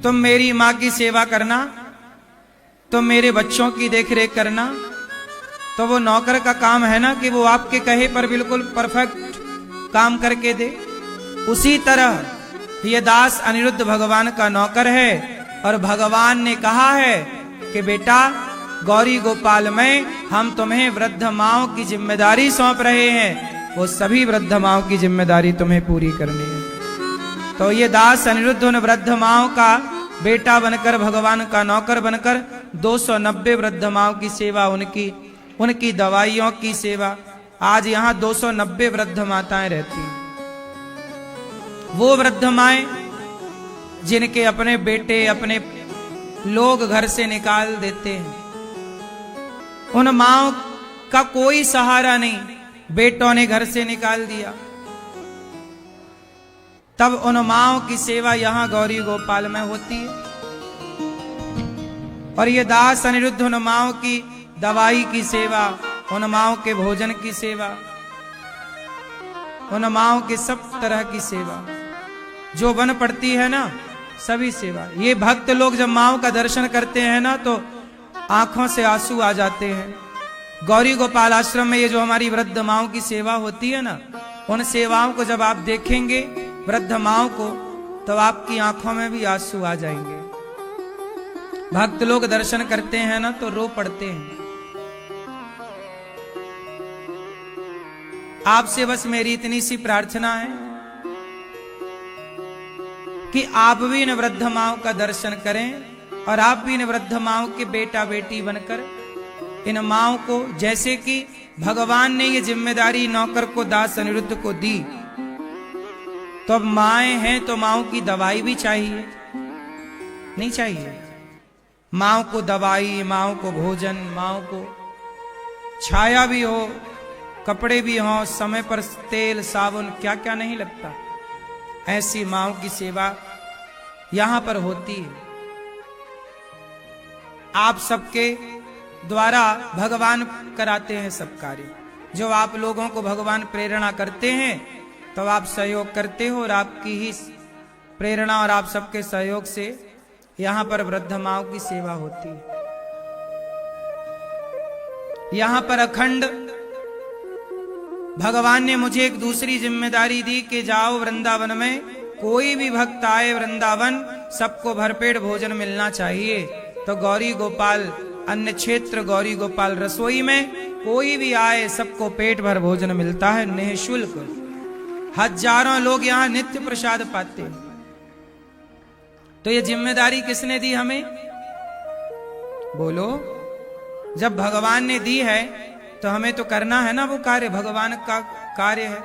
तुम मेरी माँ की सेवा करना, तुम मेरे बच्चों की देखरेख करना, तो वो नौकर का काम है ना कि वो आपके कहे पर बिल्कुल परफेक्ट काम करके दे। उसी तरह ये दास अनिरुद्ध भगवान का नौकर है, और भगवान ने कहा है कि बेटा गौरी गोपाल में हम तुम्हें वृद्ध माओं की जिम्मेदारी सौंप रहे हैं, वो सभी वृद्ध माओं की जिम्मेदारी तुम्हें पूरी करनी है। तो ये दास अनिरुद्ध उन वृद्ध माओं का बेटा बनकर, भगवान का नौकर बनकर 290 वृद्ध माओं की सेवा, उनकी दवाइयों की सेवा। आज यहाँ 290 वृद्ध माताएं रहती हैं। वो वृद्ध माएं जिनके अपने बेटे, अपने लोग घर से निकाल देते हैं, उन माओं का कोई सहारा नहीं, बेटों ने घर से निकाल दिया, तब उन माओं की सेवा यहां गौरी गोपाल में होती है। और ये दास अनिरुद्ध उन माओं की दवाई की सेवा, उन माओं के भोजन की सेवा, उन माओं के सब तरह की सेवा जो बन पड़ती है ना, सभी सेवा। ये भक्त लोग जब माओं का दर्शन करते हैं ना, तो आंखों से आंसू आ जाते हैं। गौरी गोपाल आश्रम में ये जो हमारी वृद्ध माओं की सेवा होती है ना, उन सेवाओं को जब आप देखेंगे वृद्ध माओं को, तो आपकी आंखों में भी आंसू आ जाएंगे। भक्त लोग दर्शन करते हैं ना तो रो पड़ते हैं। आपसे बस मेरी इतनी सी प्रार्थना है कि आप भी इन वृद्ध माओं का दर्शन करें, और आप भी इन वृद्ध माओं के बेटा बेटी बनकर इन माओं को, जैसे कि भगवान ने ये जिम्मेदारी नौकर को, दास अनिरुद्ध को दी, तो अब माएं हैं तो माओं की दवाई भी चाहिए, नहीं चाहिए? माओं को दवाई, माओं को भोजन, माओं को छाया भी हो, कपड़े भी हो, समय पर तेल साबुन क्या क्या नहीं लगता। ऐसी माओं की सेवा यहां पर होती है। आप सबके द्वारा भगवान कराते हैं सब कार्य। जो आप लोगों को भगवान प्रेरणा करते हैं, तो आप सहयोग करते हो, और आपकी ही प्रेरणा और आप सबके सहयोग से यहां पर वृद्ध माओं की सेवा होती है। यहां पर अखंड भगवान ने मुझे एक दूसरी जिम्मेदारी दी कि जाओ वृंदावन में, कोई भी भक्त आए वृंदावन, सबको भरपेट भोजन मिलना चाहिए। तो गौरी गोपाल अन्य क्षेत्र, गौरी गोपाल रसोई में कोई भी आए सबको पेट भर भोजन मिलता है, निःशुल्क। हजारों लोग यहाँ नित्य प्रसाद पाते हैं। तो ये जिम्मेदारी किसने दी हमें? बोलो। जब भगवान ने दी है तो हमें तो करना है ना वो कार्य, भगवान का कार्य है।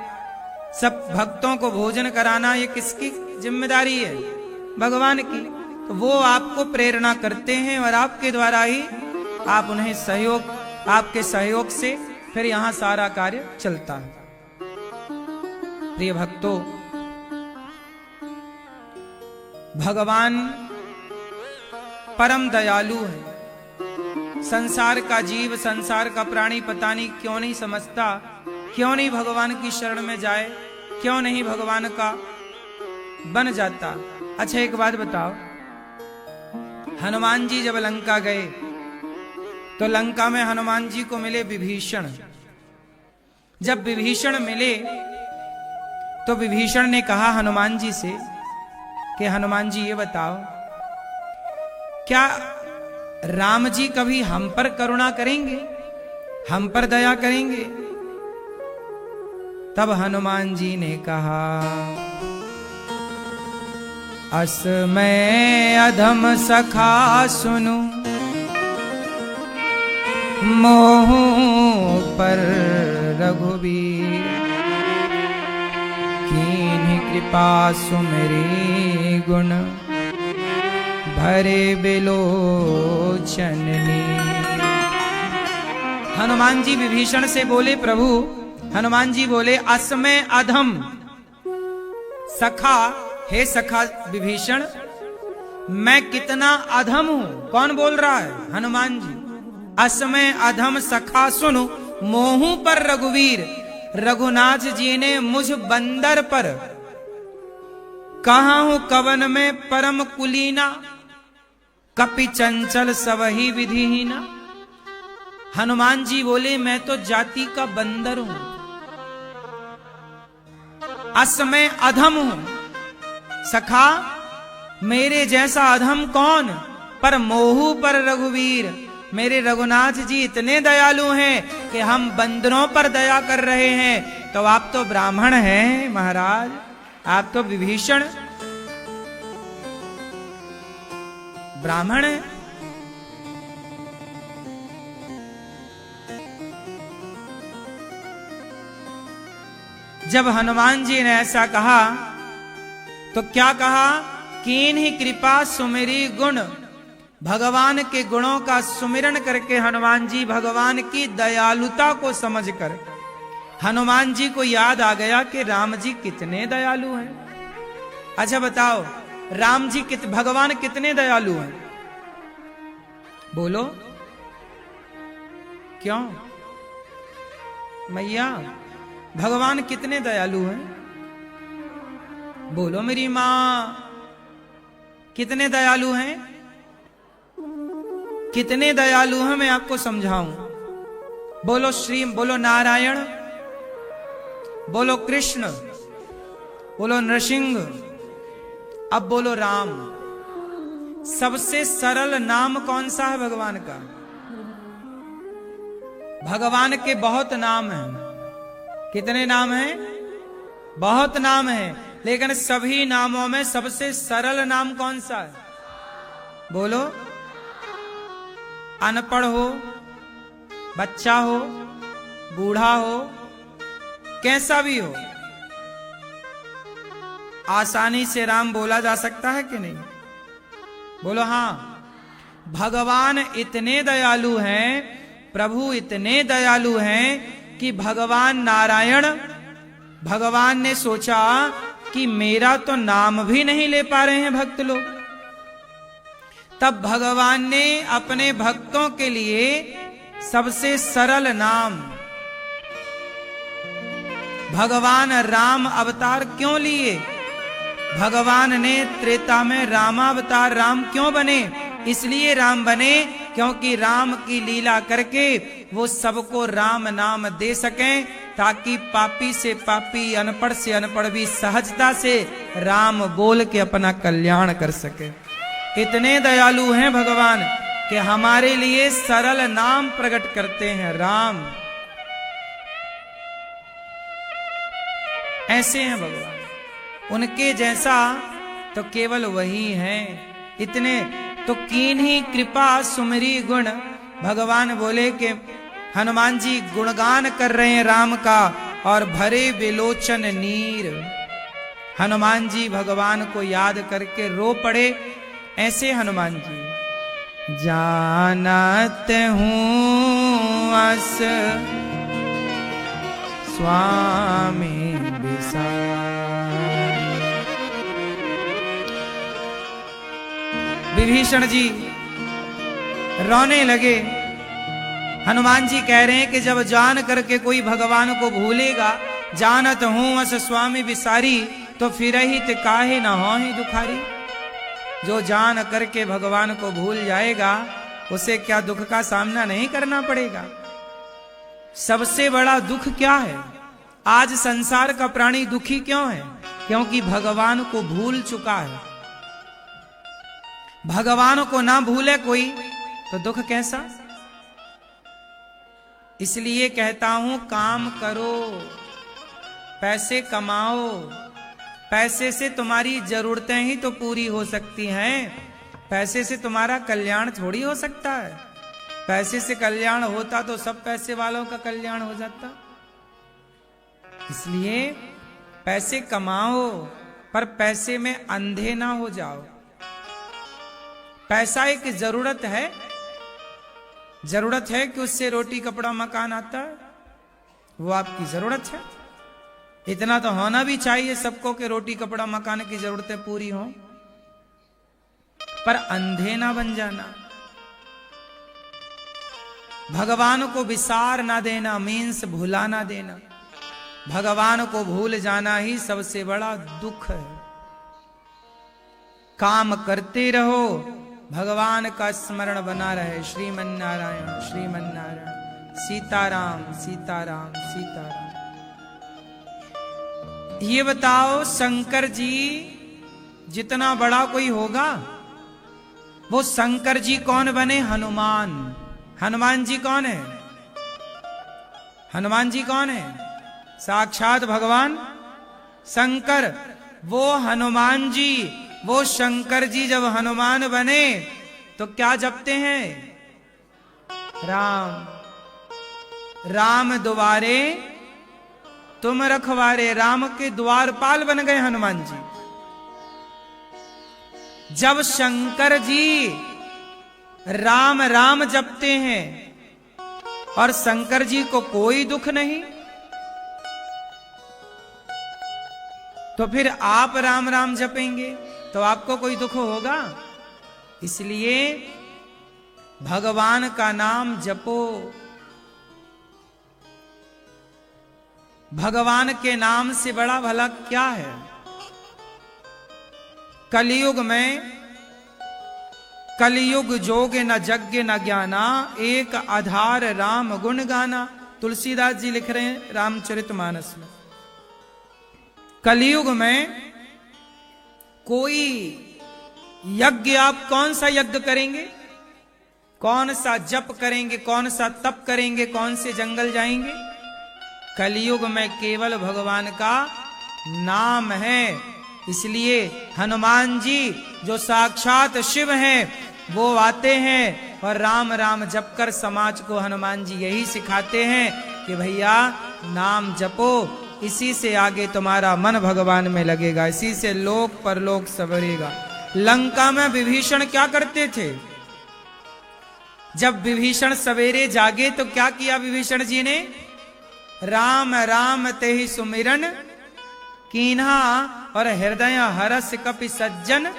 सब भक्तों को भोजन कराना ये किसकी जिम्मेदारी है? भगवान की। तो वो आपको प्रेरणा करते हैं, और आपके द्वारा ही आप उन्हें सहयोग, आपके सहयोग से फिर यहां सारा कार्य चलता है। प्रिय भक्तों, भगवान परम दयालु है। संसार का जीव, संसार का प्राणी पता नहीं क्यों नहीं समझता, क्यों नहीं भगवान की शरण में जाए, क्यों नहीं भगवान का बन जाता। अच्छा एक बात बताओ, हनुमान जी जब लंका गए तो लंका में हनुमान जी को मिले विभीषण। जब विभीषण मिले तो विभीषण ने कहा हनुमान जी से कि हनुमान जी ये बताओ, क्या राम जी कभी हम पर करुणा करेंगे, हम पर दया करेंगे? तब हनुमान जी ने कहा, अस मैं अधम सखा सुनु, मोह पर रघुबीर, कीन्ही कृपा सुमेरी गुण, भरे बिलोचननी। हनुमान जी विभीषण से बोले, प्रभु, हनुमान जी बोले, अस्मै अधम सखा, हे सखा विभीषण, मैं कितना अधम हूं। कौन बोल रहा है? हनुमान जी। असमय अधम सखा सुनो मोहू पर रघुवीर, रघुनाथ जी ने मुझ बंदर पर कहा हूं कवन में परम कुलीना, कपि चंचल सबही विधिहीना। हनुमान जी बोले मैं तो जाति का बंदर हूं, असमय अधम हूं। सखा मेरे जैसा अधम कौन, पर मोहू पर रघुवीर, मेरे रघुनाथ जी इतने दयालु हैं कि हम बंदरों पर दया कर रहे हैं। तो आप तो ब्राह्मण हैं महाराज, आप तो विभीषण ब्राह्मण हैं। जब हनुमान जी ने ऐसा कहा तो क्या कहा? कीन्ही कृपा सुमिरी गुण, भगवान के गुणों का सुमिरन करके हनुमान जी भगवान की दयालुता को समझकर हनुमान जी को याद आ गया कि राम जी कितने दयालु हैं। अच्छा बताओ, राम जी भगवान कितने दयालु हैं? बोलो क्यों मैया, भगवान कितने दयालु हैं? बोलो मेरी मां, कितने दयालु हैं? कितने दयालु हैं मैं आपको समझाऊं। बोलो श्री, बोलो नारायण, बोलो कृष्ण, बोलो नृसिंह, अब बोलो राम। सबसे सरल नाम कौन सा है भगवान का? भगवान के बहुत नाम हैं। कितने नाम हैं? बहुत नाम हैं, लेकिन सभी नामों में सबसे सरल नाम कौन सा है? बोलो। अनपढ़ हो, बच्चा हो, बूढ़ा हो, कैसा भी हो, आसानी से राम बोला जा सकता है कि नहीं? बोलो हाँ। भगवान इतने दयालु हैं, प्रभु इतने दयालु हैं कि भगवान नारायण, भगवान ने सोचा कि मेरा तो नाम भी नहीं ले पा रहे हैं भक्त लोग। तब भगवान ने अपने भक्तों के लिए सबसे सरल नाम, भगवान राम अवतार क्यों लिए? भगवान ने त्रेता में रामावतार राम क्यों बने? इसलिए राम बने क्योंकि राम की लीला करके वो सबको राम नाम दे सकें, ताकि पापी से पापी, अनपढ़ से अनपढ़ भी सहजता से राम बोल के अपना कल्याण कर सके। इतने दयालु हैं भगवान कि हमारे लिए सरल नाम प्रकट करते हैं, राम। ऐसे हैं भगवान, उनके जैसा तो केवल वही हैं। इतने तो कीन्ही कृपा सुमिरी गुण, भगवान बोले कि हनुमान जी गुणगान कर रहे हैं राम का, और भरे विलोचन नीर। हनुमान जी भगवान को याद करके रो पड़े। ऐसे हनुमान जी, जानत हूं अस स्वामी विसार। विभीषण जी रोने लगे। हनुमान जी कह रहे हैं कि जब जान करके कोई भगवान को भूलेगा, जानत हूं अस स्वामी विसारी, तो फिर ही ते काहे न हो ही दुखारी। जो जान करके भगवान को भूल जाएगा, उसे क्या दुख का सामना नहीं करना पड़ेगा? सबसे बड़ा दुख क्या है? आज संसार का प्राणी दुखी क्यों है? क्योंकि भगवान को भूल चुका है। भगवान को ना भूले कोई तो दुख कैसा? इसलिए कहता हूं, काम करो, पैसे कमाओ। पैसे से तुम्हारी जरूरतें ही तो पूरी हो सकती हैं। पैसे से तुम्हारा कल्याण थोड़ी हो सकता है। पैसे से कल्याण होता तो सब पैसे वालों का कल्याण हो जाता। इसलिए पैसे कमाओ, पर पैसे में अंधे ना हो जाओ। पैसा एक जरूरत है, जरूरत है कि उससे रोटी कपड़ा मकान आता है, वो आपकी जरूरत है। इतना तो होना भी चाहिए सबको कि रोटी कपड़ा मकान की जरूरतें पूरी हों। पर अंधे ना बन जाना। भगवान को विसार ना देना, मीन्स भुला ना देना। भगवान को भूल जाना ही सबसे बड़ा दुख है। काम करते रहो, भगवान का स्मरण बना रहे। श्रीमन नारायण श्रीमन नारायण, सीताराम सीताराम सीताराम। ये बताओ, शंकर जी जितना बड़ा कोई होगा, वो शंकर जी कौन बने? हनुमान। हनुमान जी कौन है? हनुमान जी कौन है? साक्षात भगवान शंकर। वो हनुमान जी, वो शंकर जी जब हनुमान बने तो क्या जपते हैं? राम राम द्वारे तुम रखवारे। राम के द्वारपाल बन गए हनुमान जी। जब शंकर जी राम राम जपते हैं और शंकर जी को कोई दुख नहीं, तो फिर आप राम राम जपेंगे तो आपको कोई दुख होगा? इसलिए भगवान का नाम जपो। भगवान के नाम से बड़ा भला क्या है? कलयुग में कलयुग जोग न यज्ञ न ज्ञाना, एक आधार राम गुण गाना। तुलसीदास जी लिख रहे हैं रामचरितमानस में। कलयुग में कोई यज्ञ, आप कौन सा यज्ञ करेंगे? कौन सा जप करेंगे? कौन सा तप करेंगे? कौन से जंगल जाएंगे? कलयुग में केवल भगवान का नाम है। इसलिए हनुमान जी जो साक्षात शिव हैं, वो आते हैं और राम राम जप कर समाज को हनुमान जी यही सिखाते हैं कि भैया नाम जपो, इसी से आगे तुम्हारा मन भगवान में लगेगा, इसी से लोक परलोक सवरेगा। लंका में विभीषण क्या करते थे? जब विभीषण सवेरे जागे तो क्या किया विभीषण जी ने? राम राम तेहि सुमिरन कीन्हा और हृदय हरस कपि सज्जन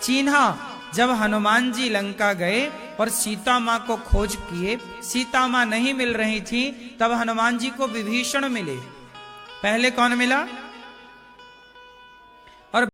चीन्हा। जब हनुमान जी लंका गए और सीता मां को खोज किए, सीता मां नहीं मिल रही थी, तब हनुमान जी को विभीषण मिले। पहले कौन मिला?